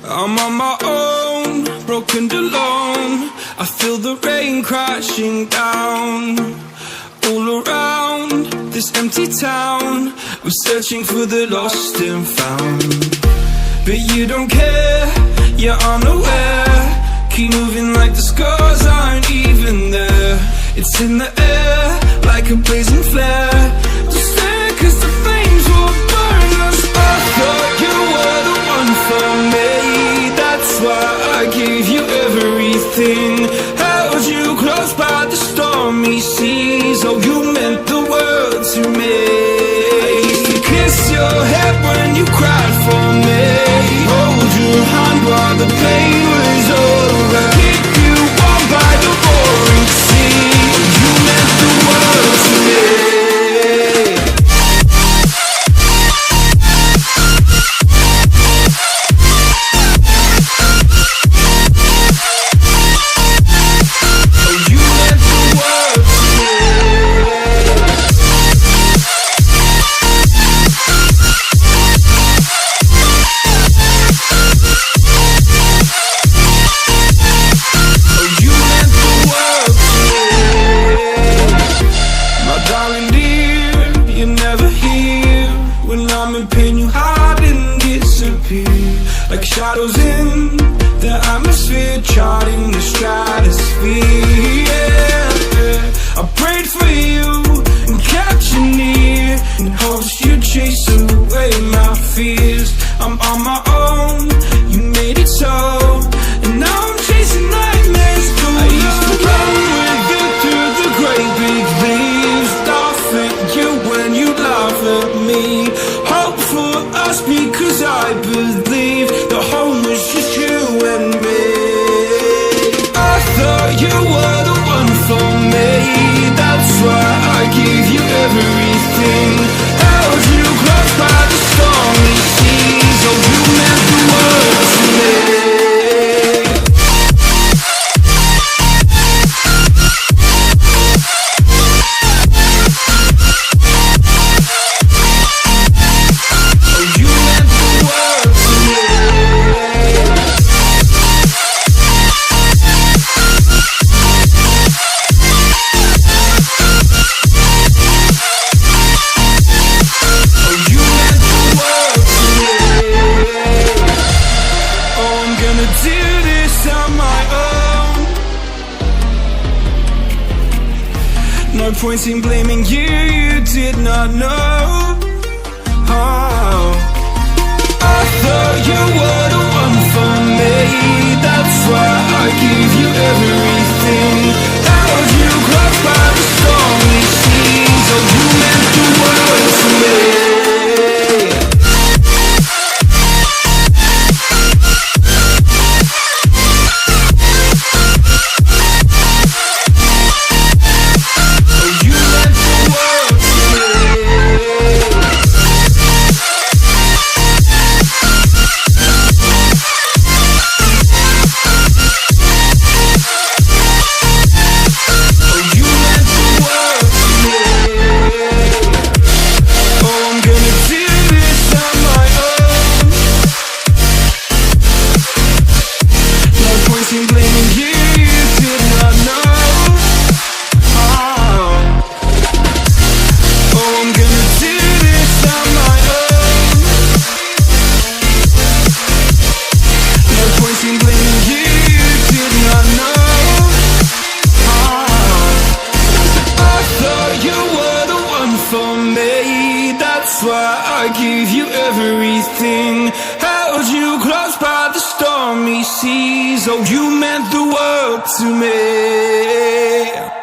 I'm on my own, broken and alone. I feel the rain crashing down. All around this empty town, we're searching for the lost and found. But you don't care, you're unaware. Keep moving like the scars aren't even there. It's in the air, like a blazing flare. Just stare, cause the flames will burn us. I thought you were the one for me. That's why I gave you everything. Held you close by the stormy seas. Oh, you meant the world to me. I used to kiss your head when you cried for me. Hold your hand while the pain was over. Keep you warm by the roaring sea. You meant the world to me. Like shadows in the atmosphere, charting the stratosphere. Yeah. I prayed for you and kept you near, in hopes you'd chase away my fears. I'm on my own, you made it so, and now I'm chasing nightmares. I used to run with you through the great big leaves, laugh at you when you laugh at me. Hope for us because I believe the home was just you and me. I thought you were the one for me. That's why I gave you everything. Held you close by the stormy seas. Oh, you meant the world to me. No point in blaming you, you did not know. Oh, I thought you were the one for me. That's why I gave you everything. Held you close by the stormy seas. Oh, you meant the world to me. That's why I gave you everything. Held you close by the stormy seas. Oh, you meant the world to me.